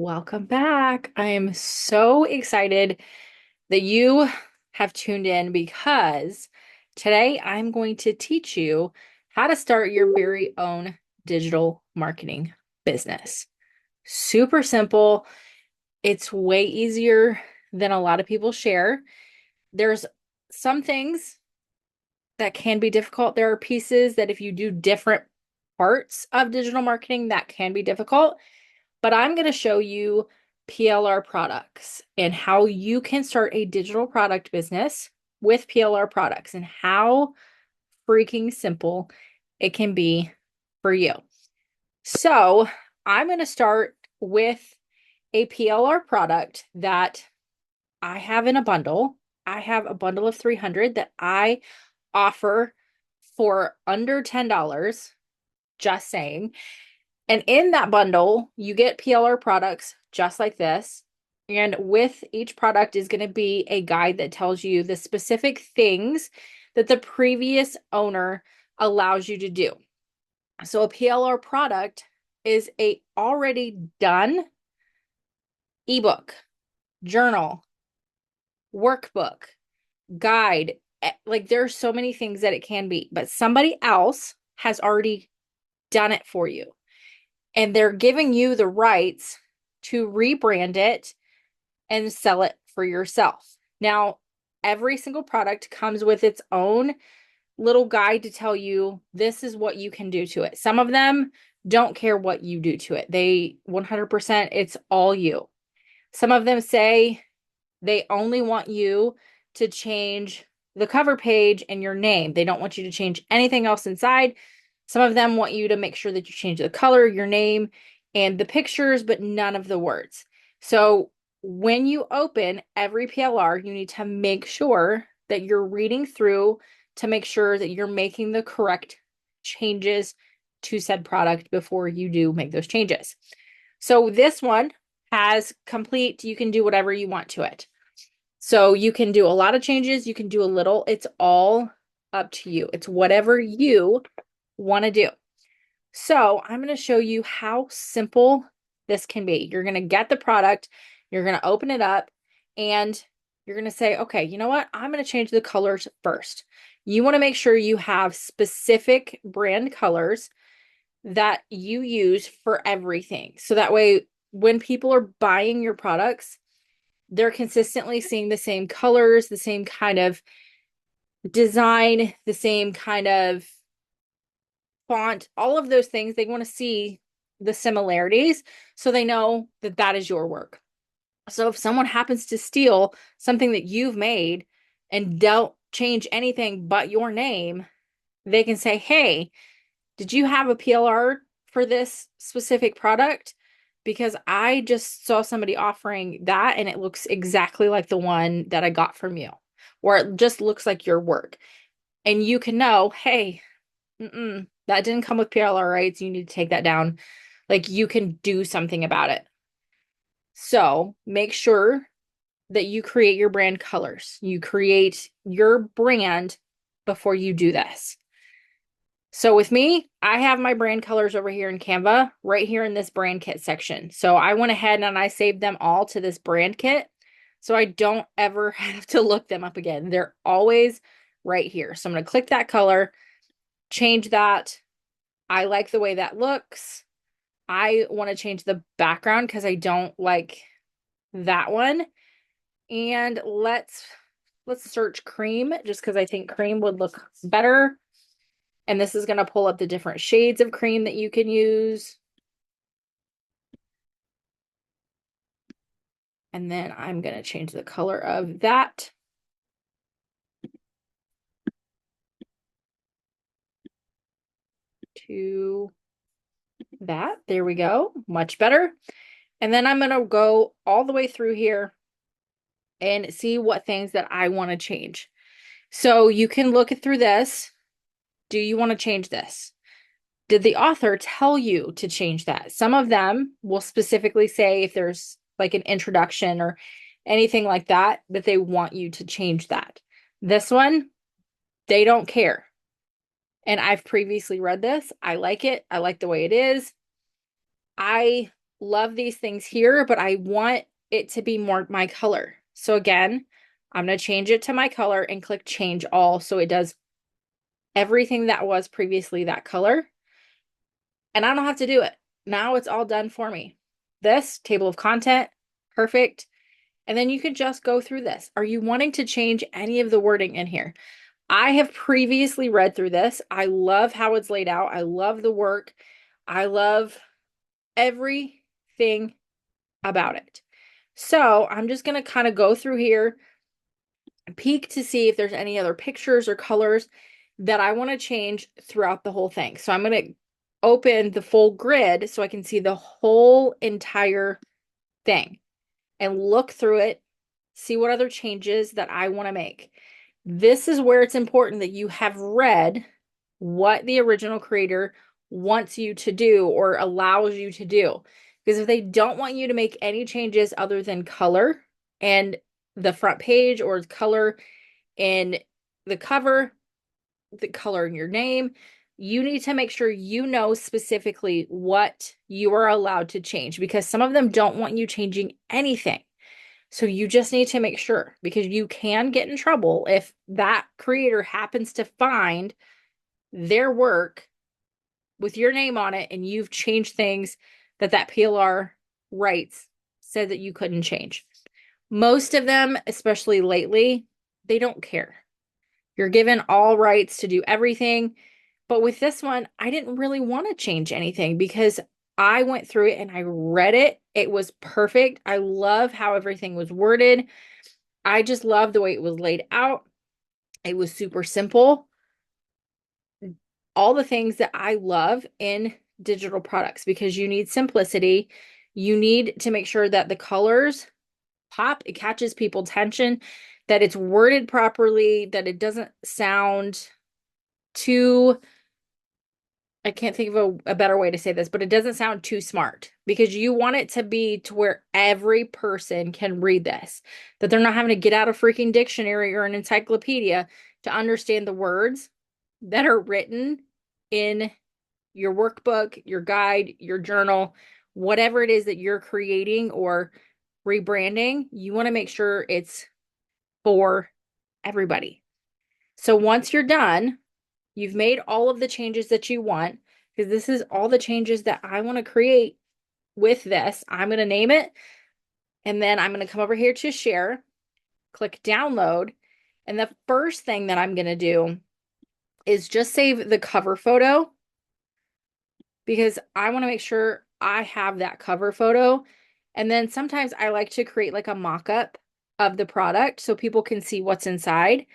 Welcome back. I am so excited that you have tuned in because today I'm going to teach you how to start your very own digital marketing business. Super simple. It's way easier than a lot of people share. There's some things that can be difficult. There are pieces that if you do different parts of digital marketing, that can be difficult. But I'm going to show you PLR products and how you can start a digital product business with PLR products and how freaking simple it can be for you. So I'm going to start with a PLR product that I have in a bundle. I have a bundle of 300 that I offer for under $10, just saying. And in that bundle, you get PLR products just like this. And with each product is going to be a guide that tells you the specific things that the previous owner allows you to do. So a PLR product is a already done ebook, journal, workbook, guide. Like there's so many things that it can be, but somebody else has already done it for you. And they're giving you the rights to rebrand it and sell it for yourself. Now, every single product comes with its own little guide to tell you this is what you can do to it. Some of them don't care what you do to it. They 100%, it's all you. Some of them say they only want you to change the cover page and your name. They don't want you to change anything else inside. Some of them want you to make sure that you change the color, your name, and the pictures, but none of the words. So when you open every PLR, you need to make sure that you're reading through to make sure that you're making the correct changes to said product before you do make those changes. So this one has complete, you can do whatever you want to it. So you can do a lot of changes, you can do a little, it's all up to you. It's whatever you want to do. So I'm going to show you how simple this can be. You're going to get the product, you're going to open it up, and you're going to say, okay, you know what? I'm going to change the colors first. You want to make sure you have specific brand colors that you use for everything. So that way, when people are buying your products, they're consistently seeing the same colors, the same kind of design, the same kind of font, all of those things. They want to see the similarities so they know that that is your work. So if someone happens to steal something that you've made and don't change anything but your name, they can say, hey, did you have a PLR for this specific product? Because I just saw somebody offering that and it looks exactly like the one that I got from you, or it just looks like your work. And you can know, hey, that didn't come with PLR rights. You need to take that down. Like you can do something about it. So make sure that you create your brand colors. You create your brand before you do this. So with me, I have my brand colors over here in Canva, right here in this brand kit section. So I went ahead and I saved them all to this brand kit so I don't ever have to look them up again. They're always right here. So I'm going to click that color, change that. I like the way that looks. I want to change the background because I don't like that one. And let's search cream just because I think cream would look better. And this is going to pull up the different shades of cream that you can use. And then I'm going to change the color of that to that. There we go. Much better. And then I'm going to go all the way through here and see what things that I want to change. So you can look through this. Do you want to change this? Did the author tell you to change that? Some of them will specifically say if there's like an introduction or anything like that, that they want you to change that. This one, they don't care. And I've previously read this. I like it. I like the way it is. I love these things here, but I want it to be more my color. So again, I'm going to change it to my color and click change all. So it does everything that was previously that color. And I don't have to do it. Now it's all done for me. This table of content, perfect. And then you can just go through this. Are you wanting to change any of the wording in here? I have previously read through this. I love how it's laid out. I love the work. I love everything about it. So I'm just going to kind of go through here and peek to see if there's any other pictures or colors that I want to change throughout the whole thing. So I'm going to open the full grid so I can see the whole entire thing and look through it, see what other changes that I want to make. This is where it's important that you have read what the original creator wants you to do or allows you to do. Because if they don't want you to make any changes other than color and the front page or color in the cover, the color in your name, you need to make sure you know specifically what you are allowed to change because some of them don't want you changing anything. So you just need to make sure because you can get in trouble if that creator happens to find their work with your name on it and you've changed things that PLR rights said that you couldn't change. Most of them, especially lately, they don't care. You're given all rights to do everything. But with this one, I didn't really want to change anything because I went through it and I read it. It was perfect. I love how everything was worded. I just love the way it was laid out. It was super simple. All the things that I love in digital products because you need simplicity. You need to make sure that the colors pop, it catches people's attention, that it's worded properly, that it doesn't sound too, I can't think of a better way to say this, but it doesn't sound too smart because you want it to be to where every person can read this, that they're not having to get out a freaking dictionary or an encyclopedia to understand the words that are written in your workbook, your guide, your journal, whatever it is that you're creating or rebranding. You want to make sure it's for everybody. So once you're done, you've made all of the changes that you want, because this is all the changes that I want to create with this. I'm going to name it, and then I'm going to come over here to share, click download, and the first thing that I'm going to do is just save the cover photo because I want to make sure I have that cover photo. And then sometimes I like to create like a mock-up of the product so people can see what's inside.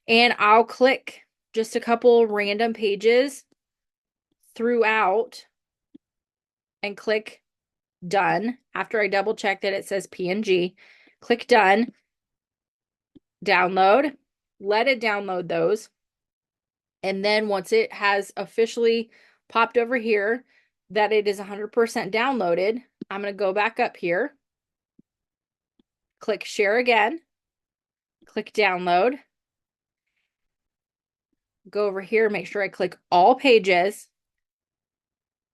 And I'll click just a couple random pages throughout and click done. After I double check that it says PNG, click done, download, let it download those. And then once it has officially popped over here that it is 100% downloaded, I'm going to go back up here, click share again, click download, go over here, make sure I click all pages,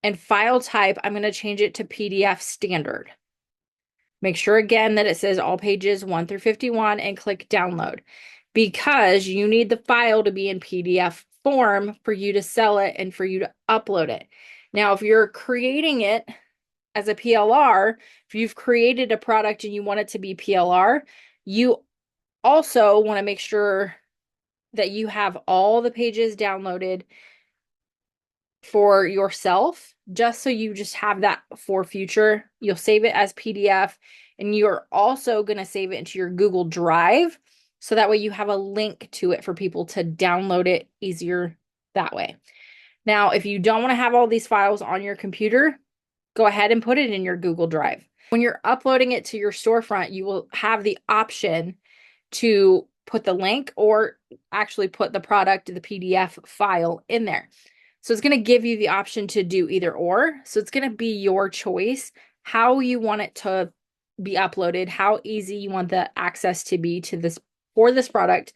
and file type, I'm going to change it to PDF standard. Make sure again that it says all pages 1 through 51 and click download because you need the file to be in PDF form for you to sell it and for you to upload it. Now, if you're creating it as a PLR, if you've created a product and you want it to be PLR, you also want to make sure that you have all the pages downloaded for yourself, just so you just have that for future. You'll save it as PDF, and you're also going to save it into your Google Drive, so that way you have a link to it for people to download it easier that way. Now, if you don't want to have all these files on your computer, go ahead and put it in your Google Drive. When you're uploading it to your storefront, you will have the option to put the link or actually put the product, the PDF file in there. So it's going to give you the option to do either or. So it's going to be your choice how you want it to be uploaded, how easy you want the access to be to this for this product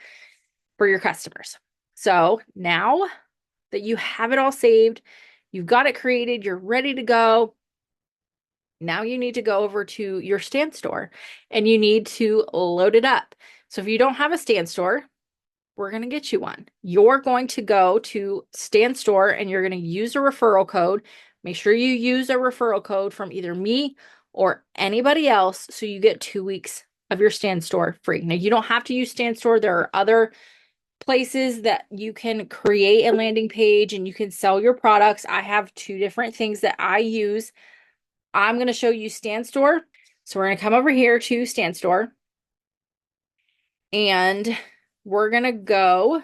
for your customers. So now that you have it all saved, you've got it created, you're ready to go, Now you need to go over to your Stan Store and you need to load it up. So if you don't have a Stan Store, we're going to get you one. You're going to go to Stan Store and you're going to use a referral code. Make sure you use a referral code from either me or anybody else so you get 2 weeks of your Stan Store free. Now, you don't have to use Stan Store. There are other places that you can create a landing page and you can sell your products. I have 2 different things that I use. I'm going to show you Stan Store. So we're going to come over here to Stan Store and we're going to go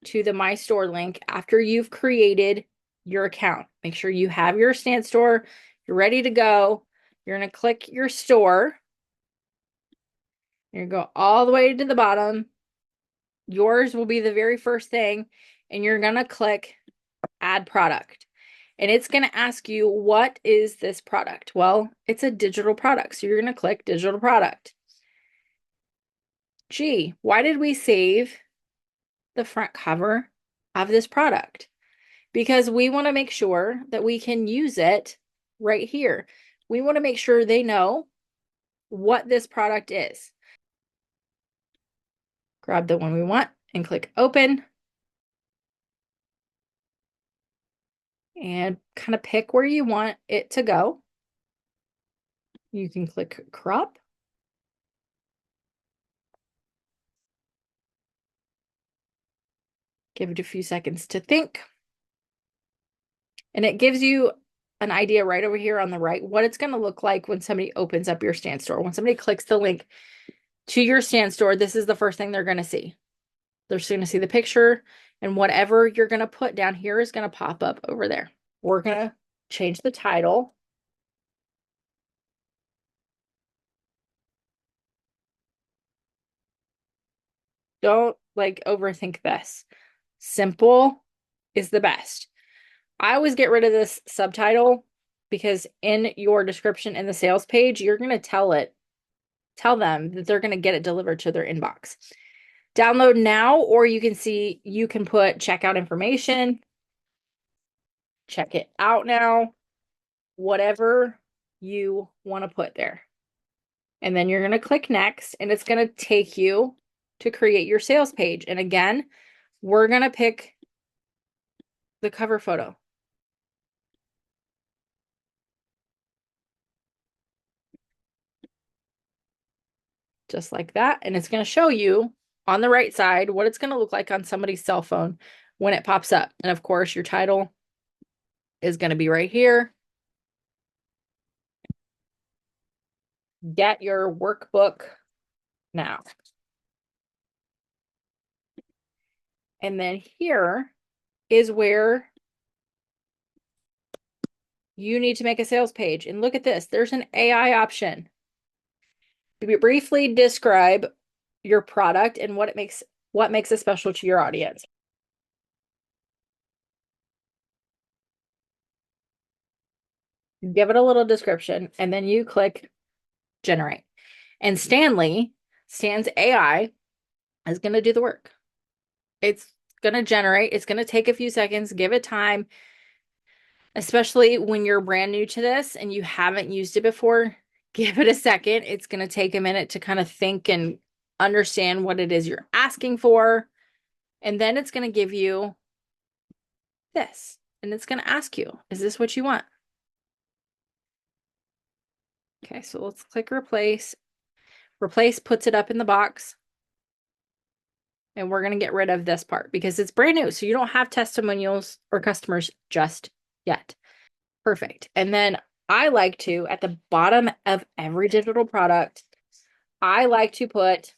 to the My Store link after you've created your account. Make sure you have your Stan Store. You're ready to go. You're going to click your store. You're going to go all the way to the bottom. Yours will be the very first thing, and you're going to click Add Product. And it's going to ask you, what is this product? Well, it's a digital product. So you're going to click Digital Product. Gee, why did we save the front cover of this product? Because we want to make sure that we can use it right here. We want to make sure they know what this product is. Grab the one we want and click Open. And kind of pick where you want it to go. You can click Crop. Give it a few seconds to think. And it gives you an idea right over here on the right what it's going to look like when somebody opens up your Stan Store. When somebody clicks the link to your Stan Store, this is the first thing they're going to see. They're just going to see the picture, and whatever you're going to put down here is going to pop up over there. We're going to change the title. Don't overthink this. Simple is the best. I always get rid of this subtitle because in your description in the sales page, you're going to tell them that they're going to get it delivered to their inbox. Download now, or you can put checkout information, check it out now, whatever you want to put there. And then you're going to click next, and it's going to take you to create your sales page. And again, we're going to pick the cover photo. Just like that. And it's going to show you on the right side what it's going to look like on somebody's cell phone when it pops up. And of course, your title is going to be right here. Get your workbook now. And then here is where you need to make a sales page. And look at this. There's an AI option. Briefly describe your product and what makes it special to your audience. Give it a little description, and then you click generate. And Stan's AI is going to do the work. It's going to generate. It's going to take a few seconds. Give it time, especially when you're brand new to this and you haven't used it before. Give it a second. It's going to take a minute to kind of think and understand what it is you're asking for. And then it's going to give you this. And it's going to ask you, is this what you want? Okay, so let's click replace. Replace puts it up in the box. And we're going to get rid of this part because it's brand new. So you don't have testimonials or customers just yet. Perfect. And then I like to, at the bottom of every digital product, I like to put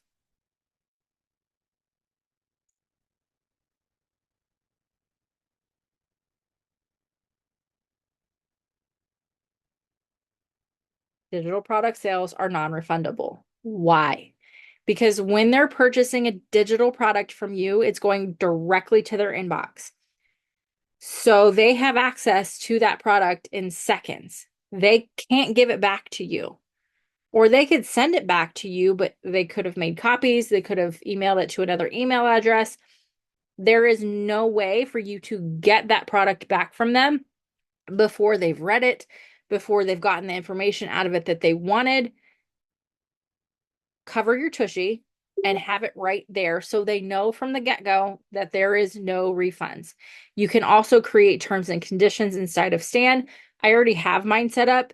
digital product sales are non-refundable. Why? Because when they're purchasing a digital product from you, it's going directly to their inbox. So they have access to that product in seconds. They can't give it back to you. Or they could send it back to you, but they could have made copies. They could have emailed it to another email address. There is no way for you to get that product back from them before they've read it, before they've gotten the information out of it that they wanted. Cover your tushy and have it right there so they know from the get-go that there is no refunds. You can also create terms and conditions inside of Stan. I already have mine set up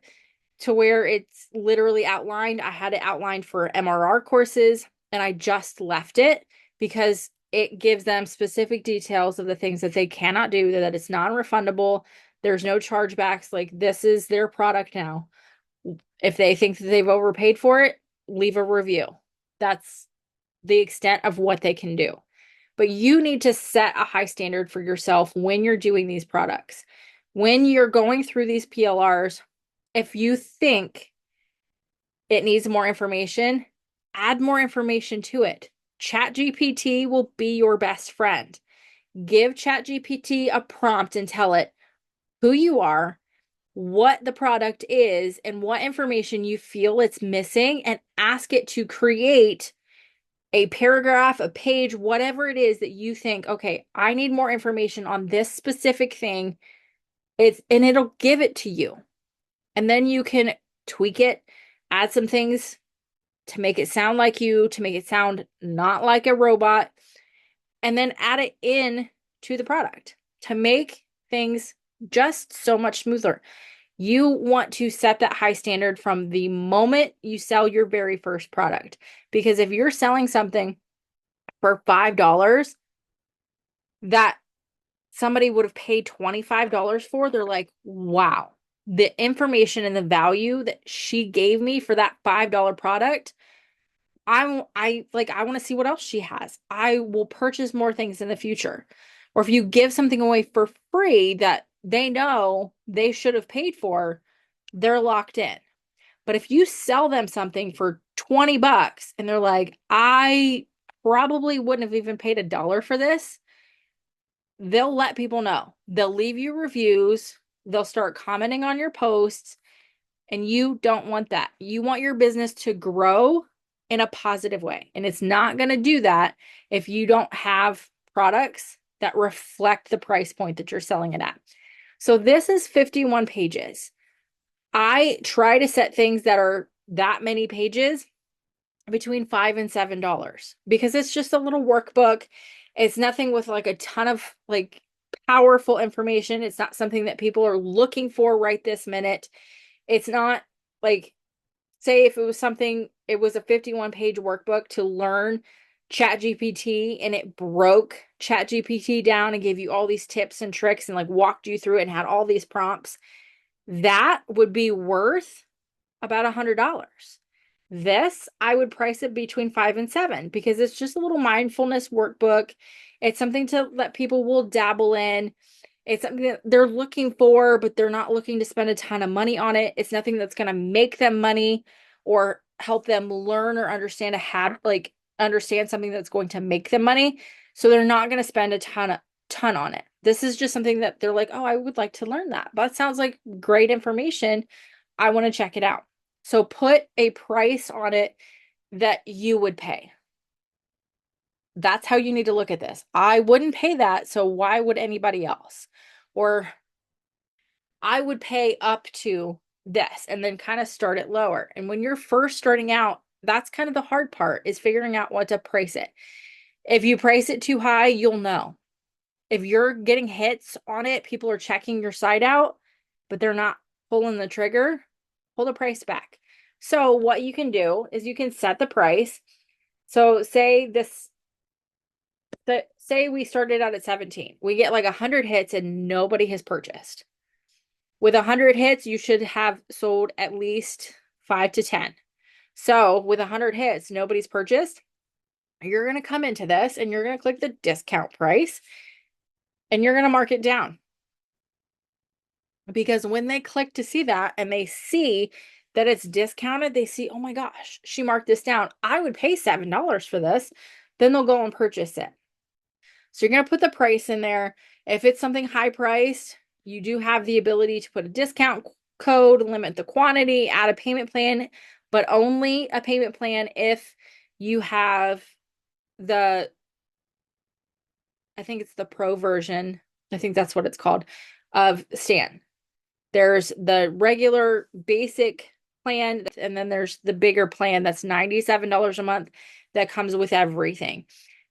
to where it's literally outlined. I had it outlined for MRR courses and I just left it because it gives them specific details of the things that they cannot do, that it's non-refundable. There's no chargebacks. Like, this is their product now. If they think that they've overpaid for it, leave a review. That's the extent of what they can do. But you need to set a high standard for yourself when you're doing these products. When you're going through these PLRs, if you think it needs more information, add more information to it. ChatGPT will be your best friend. Give ChatGPT a prompt and tell it who you are, what the product is, and what information you feel it's missing, and ask it to create a paragraph, a page, whatever it is that you think, okay, I need more information on this specific thing. And it'll give it to you. And then you can tweak it, add some things to make it sound like you, to make it sound not like a robot, and then add it in to the product to make things just so much smoother. You want to set that high standard from the moment you sell your very first product. Because if you're selling something for $5 that somebody would have paid $25 for, they're like, wow, the information and the value that she gave me for that $5 product, I want to see what else she has. I will purchase more things in the future. Or if you give something away for free that they know they should have paid for, they're locked in. But if you sell them something for $20 and they're like, I probably wouldn't have even paid $1 for this, they'll let people know. They'll leave you reviews. They'll start commenting on your posts. And you don't want that. You want your business to grow in a positive way. And it's not going to do that if you don't have products that reflect the price point that you're selling it at. So this is 51 pages. I try to set things that are that many pages between $5 and $7 because it's just a little workbook. It's nothing with like a ton of like powerful information. It's not something that people are looking for right this minute. It's not like, say if it was something, it was a 51-page workbook to learn ChatGPT and it broke ChatGPT down and gave you all these tips and tricks and like walked you through it and had all these prompts. That would be worth about $100. This, I would price it between 5 and 7 because it's just a little mindfulness workbook. It's something to let people will dabble in. It's something that they're looking for, but they're not looking to spend a ton of money on it. It's nothing that's going to make them money or help them learn or understand understand something that's going to make them money. So they're not going to spend a ton on it. This is just something that they're like, oh, I would like to learn that. That sounds like great information. I want to check it out. So put a price on it that you would pay. That's how you need to look at this. I wouldn't pay that, so why would anybody else? Or I would pay up to this and then kind of start it lower. And when you're first starting out, that's kind of the hard part, is figuring out what to price it. If you price it too high, you'll know. If you're getting hits on it, people are checking your site out, but they're not pulling the trigger, pull the price back. So what you can do is you can set the price. So say we started out at 17. We get like 100 hits and nobody has purchased. With 100 hits, you should have sold at least 5 to 10. So with 100 hits, nobody's purchased. You're going to come into this and you're going to click the discount price and you're going to mark it down. Because when they click to see that and they see that it's discounted, they see, oh my gosh, she marked this down. I would pay $7 for this. Then they'll go and purchase it. So you're going to put the price in there. If it's something high priced, you do have the ability to put a discount code, limit the quantity, add a payment plan, but only a payment plan if you have I think it's the pro version. I think that's what it's called, of Stan. There's the regular basic plan, and then there's the bigger plan that's $97 a month that comes with everything.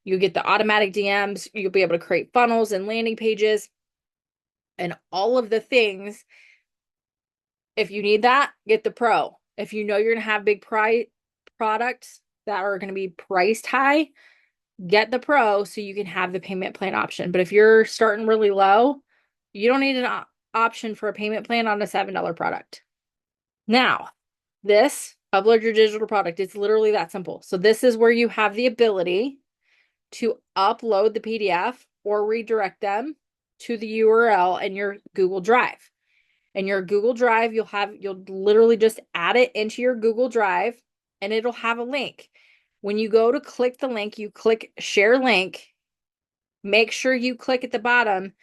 You get the automatic DMs, you'll be able to create funnels and landing pages and all of the things. If you need that, get the pro. If you know you're going to have big products that are going to be priced high, get the pro so you can have the payment plan option. But if you're starting really low, you don't need an option for a payment plan on a $7 product. Now, this upload your digital product, it's literally that simple. So this is where you have the ability to upload the PDF or redirect them to the URL in your Google Drive. In your Google Drive, you'll literally just add it into your Google Drive and it'll have a link. When you go to click the link, you click share link. Make sure you click at the bottom,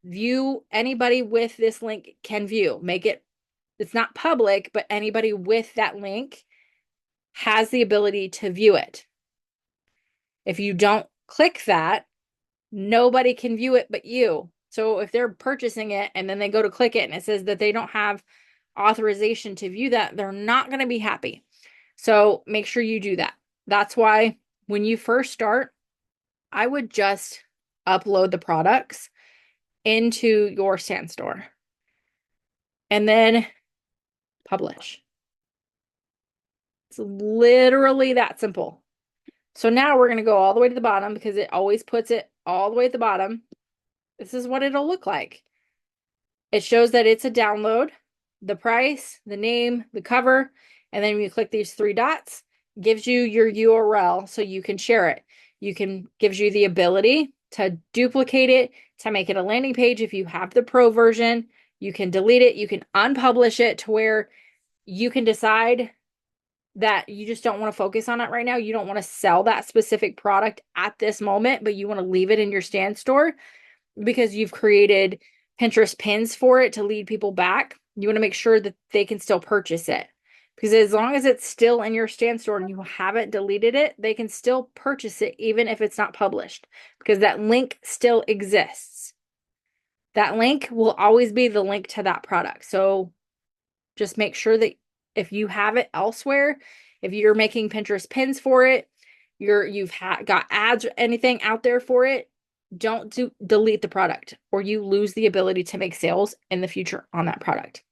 view, anybody with this link can view. It's not public, but anybody with that link has the ability to view it. If you don't click that, nobody can view it but you. So if they're purchasing it and then they go to click it and it says that they don't have authorization to view that, they're not going to be happy. So make sure you do that. That's why when you first start, I would just upload the products into your SandStore and then publish. It's literally that simple. So now we're going to go all the way to the bottom because it always puts it all the way at the bottom. This is what it'll look like. It shows that it's a download, the price, the name, the cover, and then you click these three dots, gives you your URL so you can share it. Gives you the ability to duplicate it, to make it a landing page. If you have the pro version, you can delete it, you can unpublish it to where you can decide that you just don't want to focus on it right now. You don't want to sell that specific product at this moment, but you want to leave it in your SandStore because you've created Pinterest pins for it to lead people back. You want to make sure that they can still purchase it. Because as long as it's still in your SandStore and you haven't deleted it, they can still purchase it even if it's not published because that link still exists. That link will always be the link to that product. So just make sure that if you have it elsewhere, if you're making Pinterest pins for it, you've got ads or anything out there for it, don't delete the product or you lose the ability to make sales in the future on that product.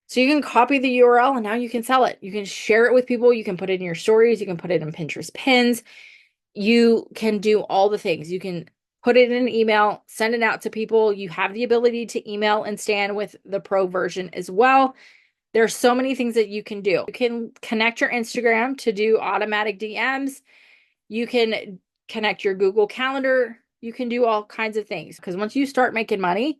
So you can copy the URL and now you can sell it. You can share it with people. You can put it in your stories. You can put it in Pinterest pins. You can do all the things. You can put it in an email, send it out to people. You have the ability to email and scan with the pro version as well. There's so many things that you can do. You can connect your Instagram to do automatic DMs. You can connect your Google Calendar. You can do all kinds of things because once you start making money,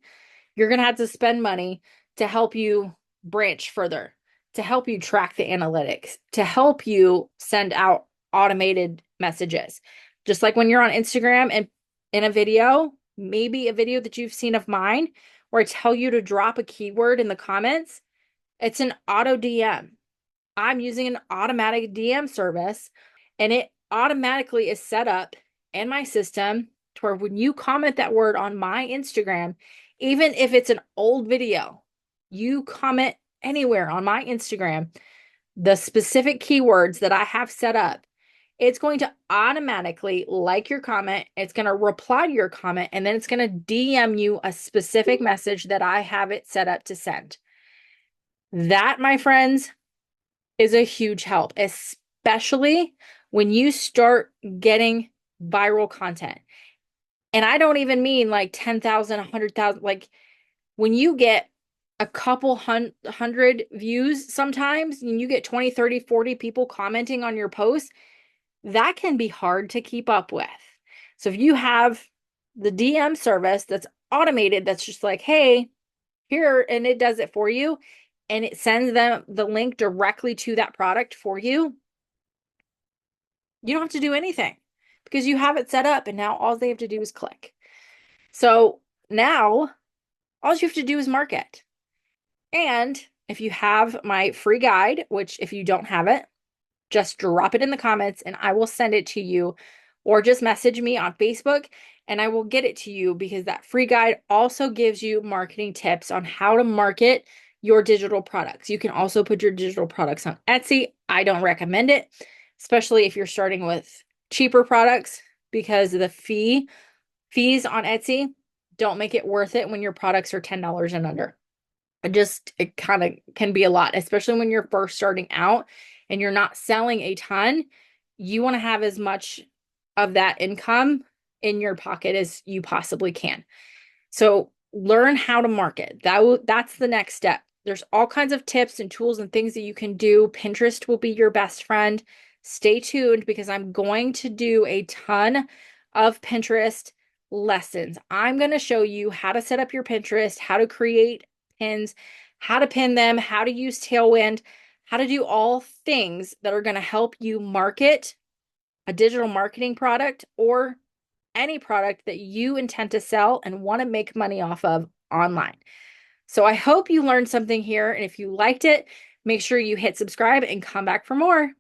you're going to have to spend money to help you branch further, to help you track the analytics, to help you send out automated messages. Just like when you're on Instagram and in a video, maybe a video that you've seen of mine, where I tell you to drop a keyword in the comments, it's an auto DM. I'm using an automatic DM service and it automatically is set up in my system to where when you comment that word on my Instagram, even if it's an old video, you comment anywhere on my Instagram, the specific keywords that I have set up, it's going to automatically like your comment. It's going to reply to your comment, and then it's going to DM you a specific message that I have it set up to send. That, my friends, is a huge help, especially when you start getting viral content. And I don't even mean like 10,000, 100,000, like when you get a couple hundred views sometimes, and you get 20, 30, 40 people commenting on your posts, that can be hard to keep up with. So if you have the DM service that's automated, that's just like, hey, here, and it does it for you, and it sends them the link directly to that product for you, you don't have to do anything because you have it set up, and now all they have to do is click. So now all you have to do is market. And if you have my free guide, which if you don't have it, just drop it in the comments and I will send it to you or just message me on Facebook and I will get it to you, because that free guide also gives you marketing tips on how to market your digital products. You can also put your digital products on Etsy. I don't recommend it, especially if you're starting with cheaper products, because the fees on Etsy don't make it worth it when your products are $10 and under. It kind of can be a lot, especially when you're first starting out and you're not selling a ton. You want to have as much of that income in your pocket as you possibly can. So learn how to market. That's the next step. There's all kinds of tips and tools and things that you can do. Pinterest will be your best friend. Stay tuned, because I'm going to do a ton of Pinterest lessons. I'm going to show you how to set up your Pinterest, how to create pins, how to pin them, how to use Tailwind, how to do all things that are going to help you market a digital marketing product or any product that you intend to sell and want to make money off of online. So I hope you learned something here. And if you liked it, make sure you hit subscribe and come back for more.